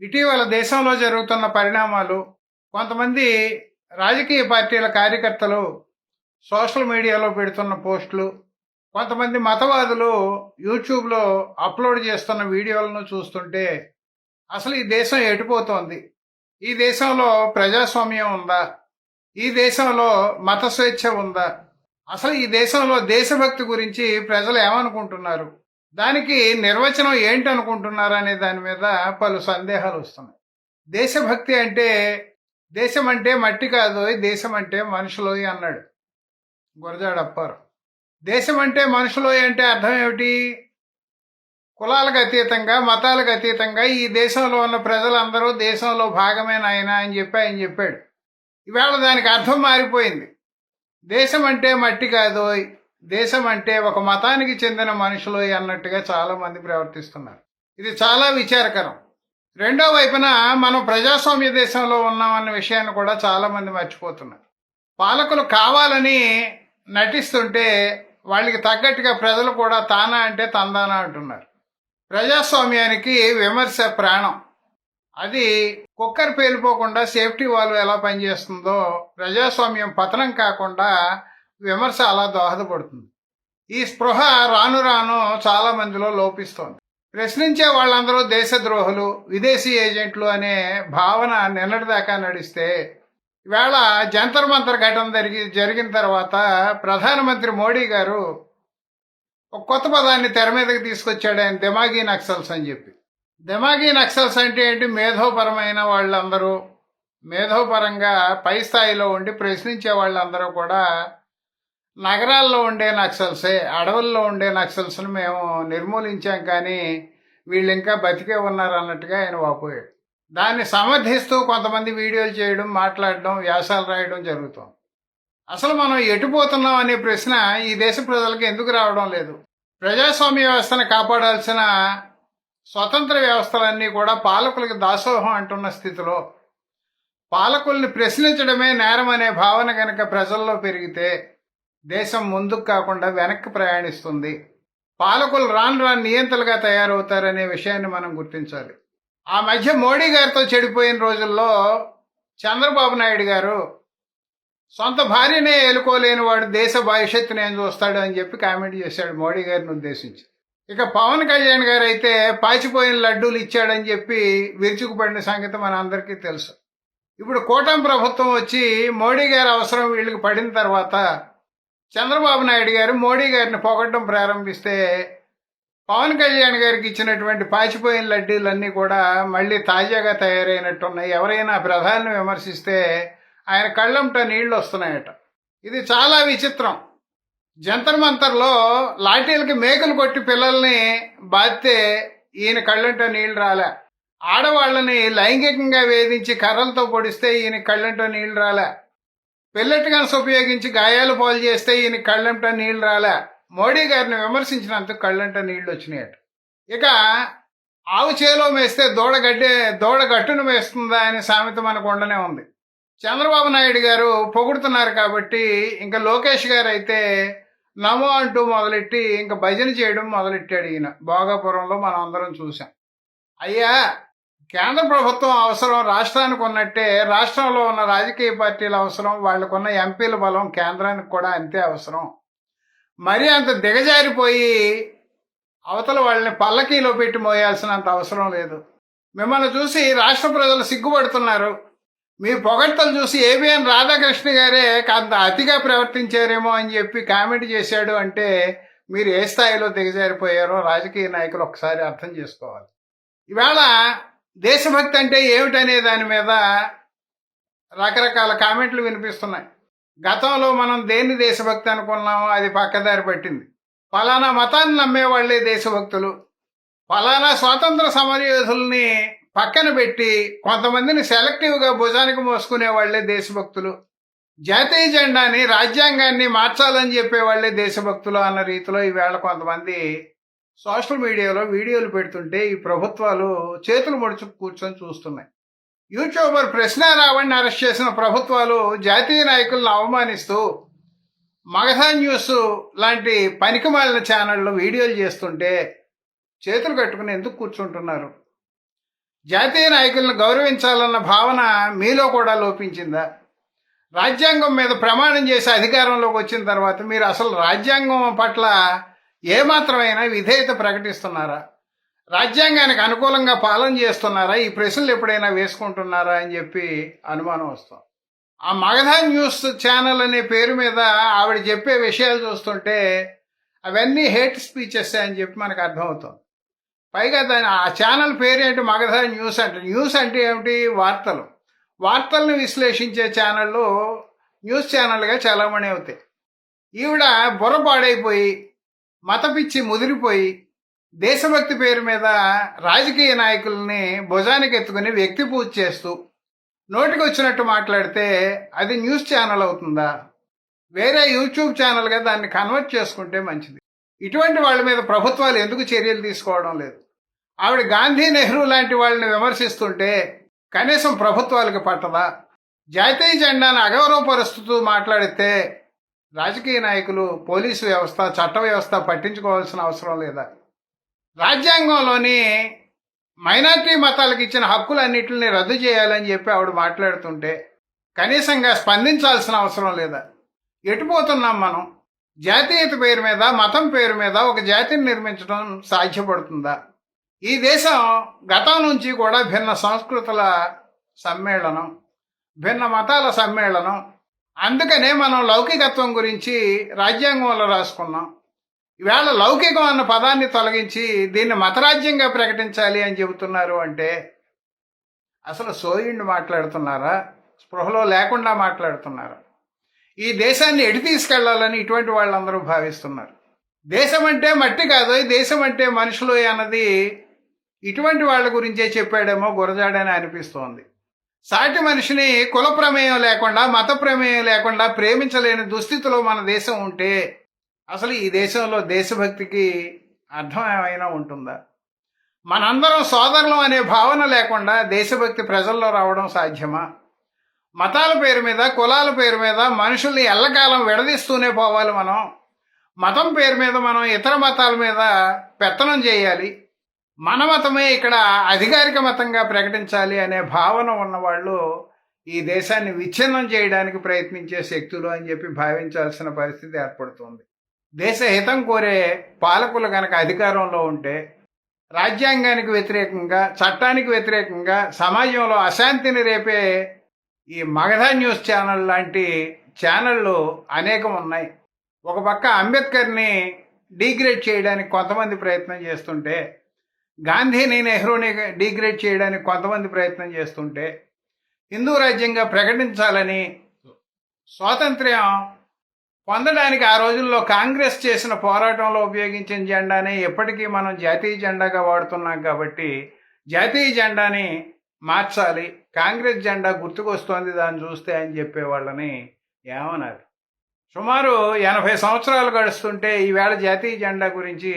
ఇటీవల దేశంలో జరుగుతున్న పరిణామాలు, కొంతమంది రాజకీయ పార్టీల కార్యకర్తలు సోషల్ మీడియాలో పెడుతున్న పోస్టులు, కొంతమంది మతవాదులు యూట్యూబ్లో అప్లోడ్ చేస్తున్న వీడియోలను చూస్తుంటే అసలు ఈ దేశం ఎటుపోతోంది? ఈ దేశంలో ప్రజాస్వామ్యం ఉందా? ఈ దేశంలో మత స్వేచ్ఛ ఉందా? అసలు ఈ దేశంలో దేశభక్తి గురించి ప్రజలు ఏమనుకుంటున్నారు? దానికి నిర్వచనం ఏంటనుకుంటున్నారు అనే దాని మీద పలు సందేహాలు వస్తున్నాయి. దేశభక్తి అంటే, దేశం అంటే మట్టి కాదోయ్, దేశం అంటే మనుషులోయ్ అన్నాడు గురజాడ అప్పారావు. దేశం అంటే మనుషులోయ్ అంటే అర్థం ఏమిటి? కులాలకు అతీతంగా, మతాలకు అతీతంగా ఈ దేశంలో ఉన్న ప్రజలందరూ దేశంలో భాగమైన ఆయన అని చెప్పాడు. ఈవేళ దానికి అర్థం మారిపోయింది. దేశం అంటే మట్టి కాదోయ్, దేశం అంటే ఒక మతానికి చెందిన మనుషులు అన్నట్టుగా చాలా మంది ప్రవర్తిస్తున్నారు. ఇది చాలా విచారకరం. రెండో వైపున మనం ప్రజాస్వామ్య దేశంలో ఉన్నామన్న విషయాన్ని కూడా చాలా మంది మర్చిపోతున్నారు. పాలకులు కావాలని నటిస్తుంటే వాళ్ళకి తగ్గట్టుగా ప్రజలు కూడా తానా అంటే తందానా అంటున్నారు. ప్రజాస్వామ్యానికి విమర్శ ప్రాణం. అది కుక్కర్ పేలిపోకుండా సేఫ్టీ వాల్వ్ ఎలా పనిచేస్తుందో ప్రజాస్వామ్యం పతనం కాకుండా విమర్శ అలా దోహదపడుతుంది. ఈ స్పృహ రాను రాను చాలా మందిలో లోపిస్తోంది. ప్రశ్నించే వాళ్ళందరూ దేశద్రోహులు, విదేశీ ఏజెంట్లు అనే భావన నిన్నటిదాకా నడిస్తే ఈవేళ జంతర్ మంతర్ ఘటన జరిగిన తర్వాత ప్రధానమంత్రి మోడీ గారు ఒక కొత్త పదాన్ని తెర మీదకి తీసుకొచ్చాడు. ఆయన దిమాగీ నక్సల్స్ అని చెప్పి. దిమాగీ నక్సల్స్ అంటే ఏంటి? మేధోపరమైన వాళ్ళందరూ, మేధోపరంగా పై స్థాయిలో ఉండి ప్రశ్నించే వాళ్ళందరూ కూడా నగరాల్లో ఉండే నక్సల్సే, అడవుల్లో ఉండే నక్సల్స్ని మేము నిర్మూలించాం, కానీ వీళ్ళు ఇంకా బతికే ఉన్నారు అన్నట్టుగా ఆయన వాపోయాడు. దాన్ని సమర్థిస్తూ కొంతమంది వీడియోలు చేయడం, మాట్లాడడం, వ్యాసాలు రాయడం జరుగుతుంది. అసలు మనం ఎటుపోతున్నాం అనే ప్రశ్న ఈ దేశ ప్రజలకు ఎందుకు రావడం లేదు? ప్రజాస్వామ్య వ్యవస్థను కాపాడాల్సిన స్వతంత్ర వ్యవస్థలన్నీ కూడా పాలకులకి దాసోహం అంటున్న స్థితిలో పాలకుల్ని ప్రశ్నించడమే నేరం అనే భావన కనుక ప్రజల్లో పెరిగితే దేశం ముందుకు కాకుండా వెనక్కి ప్రయాణిస్తుంది. పాలకులు రాను నియంతలుగా తయారవుతారనే విషయాన్ని మనం గుర్తించాలి. ఆ మధ్య మోడీ గారితో చెడిపోయిన రోజుల్లో చంద్రబాబు నాయుడు గారు సొంత భార్యనే ఏలుకోలేని వాడు దేశ భవిష్యత్తుని ఏం చూస్తాడు అని చెప్పి కామెంట్ చేశాడు మోడీ గారిని ఉద్దేశించి. ఇక పవన్ కళ్యాణ్ గారు అయితే పాచిపోయిన లడ్డూలు ఇచ్చాడని చెప్పి విరుచుకుపడిన సంగతి మన అందరికీ తెలుసు. ఇప్పుడు కూటమి ప్రభుత్వం వచ్చి మోడీ గారి అవసరం వీళ్ళకి పడిన తర్వాత చంద్రబాబు నాయుడు గారు మోడీ గారిని పొగడ్డం ప్రారంభిస్తే పవన్ కళ్యాణ్ గారికి ఇచ్చినటువంటి పాచిపోయిన లడ్డూలన్నీ కూడా మళ్ళీ తాజాగా తయారైనట్టున్నాయి. ఎవరైనా ప్రధాని విమర్శిస్తే ఆయన కళ్ళంట నీళ్లు వస్తున్నాయట. ఇది చాలా విచిత్రం. జంతర్ మంతర్లో లాఠీలకి మేకలు కొట్టి పిల్లల్ని బాధితే ఈయన కళ్ళంట నీళ్లు రాలే. ఆడవాళ్ళని లైంగికంగా వేధించి కర్రలతో పొడిస్తే ఈయన కళ్ళంట నీళ్లు రాలే. పెల్లెట్ గన్స్ ఉపయోగించి గాయాలు పాలు చేస్తే ఈయన కళ్ళంట నీళ్లు రాలే. మోడీ గారిని విమర్శించినందుకు కళ్ళంట నీళ్లు వచ్చినాయట. ఇక ఆవు చేలో మేస్తే దూడ గట్టును వేస్తుందా అనే సామెత మనకు ఉండనే ఉంది. చంద్రబాబు నాయుడు గారు పొగుడుతున్నారు కాబట్టి ఇంకా లోకేష్ గారు అయితే నమో అంటూ మొదలెట్టి ఇంకా భజన చేయడం మొదలెట్టాడు. ఈయన భోగాపురంలో మనం అందరం చూసాం. అయ్యా, కేంద్ర ప్రభుత్వం అవసరం రాష్ట్రానికి ఉన్నట్టే రాష్ట్రంలో ఉన్న రాజకీయ పార్టీల అవసరం, వాళ్లకున్న ఎంపీల బలం కేంద్రానికి కూడా అంతే అవసరం. మరీ అంత దిగజారిపోయి అవతల వాళ్ళని పల్లకీలో పెట్టి మోయాల్సినంత అవసరం లేదు. మిమ్మల్ని చూసి రాష్ట్ర ప్రజలు సిగ్గుపడుతున్నారు. మీ పొగడ్తలు చూసి ఏబిఎన్ రాధాకృష్ణ గారే కాంత అతిగా ప్రవర్తించారేమో అని చెప్పి కామెంట్ చేశాడు అంటే మీరు ఏ స్థాయిలో దిగజారిపోయారో రాజకీయ నాయకులు ఒకసారి అర్థం చేసుకోవాలి. ఈవేళ దేశభక్తి అంటే ఏమిటనే దాని మీద రకరకాల కామెంట్లు వినిపిస్తున్నాయి. గతంలో మనం దేన్ని దేశభక్తి అనుకున్నామో అది పక్కదారి పట్టింది. ఫలానా మతాన్ని నమ్మేవాళ్లే దేశభక్తులు, ఫలానా స్వాతంత్ర సమరయోధుల్ని పక్కన పెట్టి కొంతమందిని సెలెక్టివ్గా భుజానికి మోసుకునే వాళ్లే దేశభక్తులు, జాతీయ జెండాని రాజ్యాంగాన్ని మార్చాలని చెప్పేవాళ్లే దేశభక్తులు అన్న రీతిలో ఈవేళ కొంతమంది సోషల్ మీడియాలో వీడియోలు పెడుతుంటే ఈ ప్రభుత్వాలు చేతులు ముడుచు కూర్చొని చూస్తున్నాయి. యూట్యూబర్ ప్రశ్నారావణ్ని అరెస్ట్ చేసిన ప్రభుత్వాలు జాతీయ నాయకులను అవమానిస్తూ మగధా న్యూస్ లాంటి పనికిమాలిన ఛానళ్ళు వీడియోలు చేస్తుంటే చేతులు కట్టుకుని ఎందుకు కూర్చుంటున్నారు? జాతీయ నాయకులను గౌరవించాలన్న భావన మీలో కూడా లోపించిందా? రాజ్యాంగం మీద ప్రమాణం చేసి అధికారంలోకి వచ్చిన తర్వాత మీరు అసలు రాజ్యాంగం పట్ల ఏమాత్రమైనా విధేయత ప్రకటిస్తున్నారా? రాజ్యాంగానికి అనుకూలంగా పాలన చేస్తున్నారా? ఈ ప్రశ్నలు ఎప్పుడైనా వేసుకుంటున్నారా అని చెప్పి అనుమానం వస్తుంది. ఆ మగధ న్యూస్ ఛానల్ అనే పేరు మీద ఆవిడ చెప్పే విషయాలు చూస్తుంటే అవన్నీ హేట్ స్పీచెస్ అని చెప్పి మనకు అర్థమవుతుంది. పైగా ఆ ఛానల్ పేరేంటి? మగధ న్యూస్ అంటే. న్యూస్ అంటే ఏమిటి? వార్తలు. వార్తలను విశ్లేషించే ఛానళ్ళు న్యూస్ ఛానల్గా చలామణి అవుతాయి. ఈవిడ బుర్ర పాడైపోయి మత పిచ్చి ముదిరిపోయి దేశభక్తి పేరు మీద రాజకీయ నాయకుల్ని భుజానికి ఎత్తుకుని వ్యక్తి పూజ చేస్తూ నోటికి వచ్చినట్టు మాట్లాడితే అది న్యూస్ ఛానల్ అవుతుందా? వేరే యూట్యూబ్ ఛానల్గా దాన్ని కన్వర్ట్ చేసుకుంటే మంచిది. ఇటువంటి వాళ్ళ మీద ప్రభుత్వాలు ఎందుకు చర్యలు తీసుకోవడం లేదు? ఆవిడ గాంధీ, నెహ్రూ లాంటి వాళ్ళని విమర్శిస్తుంటే కనీసం ప్రభుత్వాలకు పట్టదా? జాతీయ జెండాను అగౌరవపరుస్తూ మాట్లాడితే రాజకీయ నాయకులు, పోలీసు వ్యవస్థ, చట్ట వ్యవస్థ పట్టించుకోవాల్సిన అవసరం లేదా? రాజ్యాంగంలోని మైనార్టీ మతాలకు ఇచ్చిన హక్కులన్నింటిని రద్దు చేయాలని చెప్పి ఆవిడ మాట్లాడుతుంటే కనీసంగా స్పందించాల్సిన అవసరం లేదా? ఎటుపోతున్నాం మనం? జాతీయత పేరు మీద, మతం పేరు మీద ఒక జాతిని నిర్మించడం సాధ్యపడుతుందా? ఈ దేశం గతం నుంచి కూడా భిన్న సంస్కృతుల సమ్మేళనం, భిన్న మతాల సమ్మేళనం. అందుకనే మనం లౌకికత్వం గురించి రాజ్యాంగంలో రాసుకున్నాం. ఈవేళ లౌకికం అన్న పదాన్ని తొలగించి దీన్ని మతరాజ్యంగా ప్రకటించాలి అని చెబుతున్నారు అంటే అసలు సోయిండి మాట్లాడుతున్నారా? స్పృహలో లేకుండా మాట్లాడుతున్నారా? ఈ దేశాన్ని ఎటు తీసుకెళ్లాలని ఇటువంటి వాళ్ళందరూ భావిస్తున్నారు. దేశం అంటే మట్టి కాదు, దేశం అంటే మనుషులు అన్నది ఇటువంటి వాళ్ళ గురించే చెప్పాడేమో గురజాడని అనిపిస్తోంది. సాటి మనిషిని కుల ప్రమేయం లేకుండా, మత ప్రమేయం లేకుండా ప్రేమించలేని దుస్థితిలో మన దేశం ఉంటే అసలు ఈ దేశంలో దేశభక్తికి అర్థం ఏమైనా ఉంటుందా? మనందరం సోదరులం అనే భావన లేకుండా దేశభక్తి ప్రజల్లో రావడం సాధ్యమా? మతాల పేరు మీద, కులాల పేరు మీద మనుషుల్ని ఎల్లకాలం విడదీస్తూనే పోవాలి మనం. మతం పేరు మీద మనం ఇతర మతాల మీద పెత్తనం చేయాలి, మన మతమే ఇక్కడ అధికారిక మతంగా ప్రకటించాలి అనే భావన ఉన్నవాళ్ళు ఈ దేశాన్ని విచ్ఛిన్నం చేయడానికి ప్రయత్నించే శక్తులు అని చెప్పి భావించాల్సిన పరిస్థితి ఏర్పడుతుంది. దేశ హితం కోరే పాలకులు కనుక అధికారంలో ఉంటే రాజ్యాంగానికి వ్యతిరేకంగా, చట్టానికి వ్యతిరేకంగా సమాజంలో అశాంతిని రేపే ఈ మగధ న్యూస్ ఛానల్ లాంటి ఛానళ్ళు అనేకం ఉన్నాయి. ఒక పక్క అంబేద్కర్ని డీగ్రేడ్ చేయడానికి కొంతమంది ప్రయత్నం చేస్తుంటే, గాంధీని, నెహ్రూని డీగ్రేడ్ చేయడానికి కొంతమంది ప్రయత్నం చేస్తుంటే, హిందూ రాజ్యంగా ప్రకటించాలని స్వాతంత్ర్యం పొందడానికి ఆ రోజుల్లో కాంగ్రెస్ చేసిన పోరాటంలో ఉపయోగించిన జెండానే ఎప్పటికీ మనం జాతీయ జెండాగా వాడుతున్నాం. కాబట్టి జాతీయ జెండాని మార్చాలి, కాంగ్రెస్ జెండా గుర్తుకొస్తోంది దాన్ని చూస్తే అని చెప్పేవాళ్ళని ఏమన్నారు? సుమారు 80 సంవత్సరాలు గడుస్తుంటే ఈవేళ జాతీయ జెండా గురించి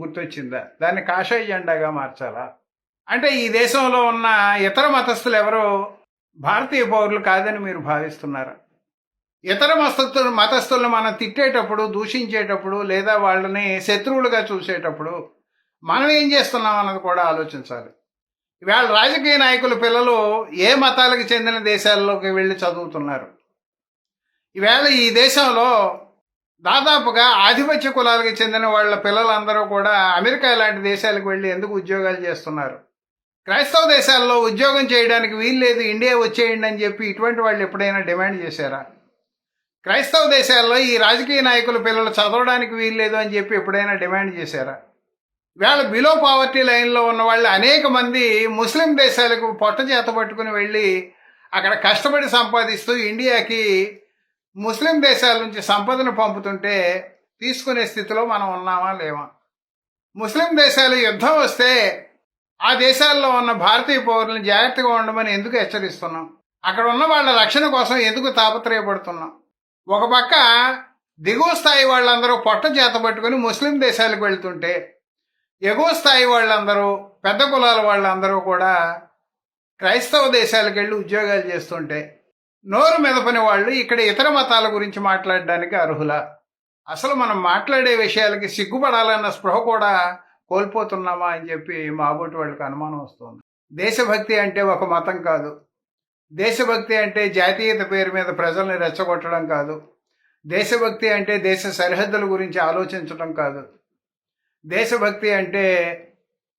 గుర్తొచ్చిందా? దాన్ని కాషాయ జెండాగా మార్చాలా? అంటే ఈ దేశంలో ఉన్న ఇతర మతస్థులు ఎవరో భారతీయ పౌరులు కాదని మీరు భావిస్తున్నారా? ఇతర మతస్థులను మనం తిట్టేటప్పుడు, దూషించేటప్పుడు, లేదా వాళ్ళని శత్రువులుగా చూసేటప్పుడు మనం ఏం చేస్తున్నాం అన్నది కూడా ఆలోచించాలి. ఇవాళ రాజకీయ నాయకుల పిల్లలు ఏ మతాలకు చెందిన దేశాల్లోకి వెళ్ళి చదువుతున్నారు? ఈవేళ ఈ దేశంలో దాదాపుగా ఆధిపత్య కులాలకు చెందిన వాళ్ళ పిల్లలందరూ కూడా అమెరికా లాంటి దేశాలకు వెళ్ళి ఎందుకు ఉద్యోగాలు చేస్తున్నారు? క్రైస్తవ దేశాల్లో ఉద్యోగం చేయడానికి వీల్లేదు, ఇండియా వచ్చేయండి అని చెప్పి ఇటువంటి వాళ్ళు ఎప్పుడైనా డిమాండ్ చేశారా? క్రైస్తవ దేశాల్లో ఈ రాజకీయ నాయకుల పిల్లలు చదవడానికి వీల్లేదు అని చెప్పి ఎప్పుడైనా డిమాండ్ చేశారా? ఇవాళ బిలో పావర్టీ లైన్లో ఉన్న వాళ్ళు అనేక మంది ముస్లిం దేశాలకు పొట్ట చేత పట్టుకుని వెళ్ళి అక్కడ కష్టపడి సంపాదిస్తూ ఇండియాకి ముస్లిం దేశాల నుంచి సంపదను పంపుతుంటే తీసుకునే స్థితిలో మనం ఉన్నామా లేవా? ముస్లిం దేశాలు యుద్ధం వస్తే ఆ దేశాల్లో ఉన్న భారతీయ పౌరులను జాగ్రత్తగా ఉండమని ఎందుకు హెచ్చరిస్తున్నాం? అక్కడ ఉన్న వాళ్ళ రక్షణ కోసం ఎందుకు తాపత్రయపడుతున్నాం? ఒక పక్క దిగువ స్థాయి వాళ్ళందరూ పొట్ట చేత పట్టుకుని ముస్లిం దేశాలకు వెళ్తుంటే, ఎగువ స్థాయి వాళ్ళందరూ, పెద్ద కులాల వాళ్ళందరూ కూడా క్రైస్తవ దేశాలకు వెళ్ళి ఉద్యోగాలు చేస్తుంటే నోరు మెదపని వాళ్ళు ఇక్కడ ఇతర మతాల గురించి మాట్లాడడానికి అర్హులా? అసలు మనం మాట్లాడే విషయాలకి సిగ్గుపడాలన్న స్పృహ కూడా కోల్పోతున్నామా అని చెప్పి మాబోటి వాళ్ళకి అనుమానం వస్తుంది. దేశభక్తి అంటే ఒక మతం కాదు. దేశభక్తి అంటే జాతీయత పేరు మీద ప్రజల్ని రెచ్చగొట్టడం కాదు. దేశభక్తి అంటే దేశ సరిహద్దుల గురించి ఆలోచించడం కాదు. దేశభక్తి అంటే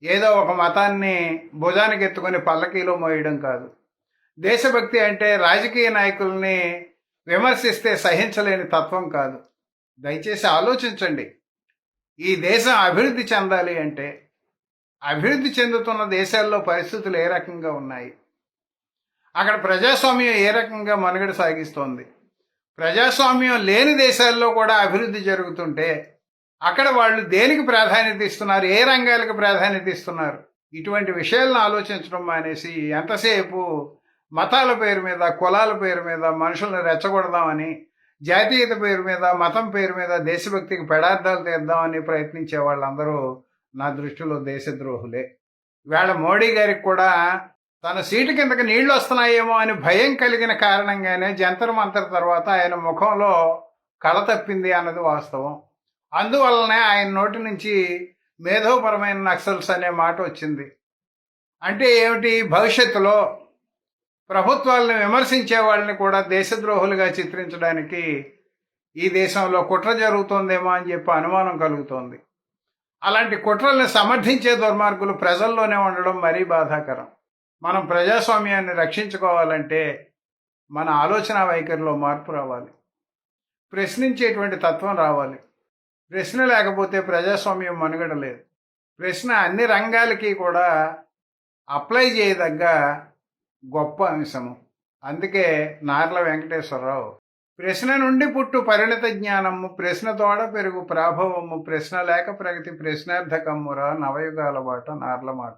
ఏదో ఒక మతాన్ని భుజానికి ఎత్తుకొని పల్లకీలో మోయడం కాదు. దేశభక్తి అంటే రాజకీయ నాయకుల్ని విమర్శిస్తే సహించలేని తత్వం కాదు. దయచేసి ఆలోచించండి. ఈ దేశం అభివృద్ధి చెందాలి అంటే అభివృద్ధి చెందుతున్న దేశాల్లో పరిస్థితులు ఏ రకంగా ఉన్నాయి, అక్కడ ప్రజాస్వామ్యం ఏ రకంగా మనుగడ సాగిస్తోంది, ప్రజాస్వామ్యం లేని దేశాల్లో కూడా అభివృద్ధి జరుగుతుంటే అక్కడ వాళ్ళు దేనికి ప్రాధాన్యత ఇస్తున్నారు, ఏ రంగాలకు ప్రాధాన్యత ఇస్తున్నారు, ఇటువంటి విషయాలను ఆలోచించడం మానేసి ఎంతసేపు మతాల పేరు మీద, కులాల పేరు మీద మనుషులను రెచ్చగొడదామని, జాతీయత పేరు మీద, మతం పేరు మీద దేశభక్తికి పెడార్థాలు తీద్దామని ప్రయత్నించే వాళ్ళందరూ నా దృష్టిలో దేశద్రోహులే. ఇవాళ మోడీ గారికి కూడా తన సీటు కిందకి నీళ్లు వస్తున్నాయేమో అని భయం కలిగిన కారణంగానే జంతర్ మంతర్ తర్వాత ఆయన ముఖంలో కళ తప్పింది అన్నది వాస్తవం. అందువల్లనే ఆయన నోటి నుంచి మేధోపరమైన నక్సల్స్ అనే మాట వచ్చింది. అంటే ఏమిటి? భవిష్యత్తులో ప్రభుత్వాలను విమర్శించే వాళ్ళని కూడా దేశద్రోహులుగా చిత్రించడానికి ఈ దేశంలో కుట్ర జరుగుతోందేమో అని చెప్పి అనుమానం కలుగుతోంది. అలాంటి కుట్రల్ని సమర్థించే దుర్మార్గులు ప్రజల్లోనే ఉండడం మరీ బాధాకరం. మనం ప్రజాస్వామ్యాన్ని రక్షించుకోవాలంటే మన ఆలోచన వైఖరిలో మార్పు రావాలి, ప్రశ్నించేటువంటి తత్వం రావాలి. ప్రశ్న లేకపోతే ప్రజాస్వామ్యం మనుగడ లేదు. ప్రశ్న అన్ని రంగాలకి కూడా అప్లై చేయదగ్గ గొప్ప అంశము. అందుకే నార్ల వెంకటేశ్వరరావు ప్రశ్న నుండి పుట్టు పరిణత జ్ఞానము, ప్రశ్న తోడ పెరుగు ప్రాభవము, ప్రశ్న లేక ప్రగతి ప్రశ్నార్థకమ్మురా, నవయుగాల బాట నార్ల మాట.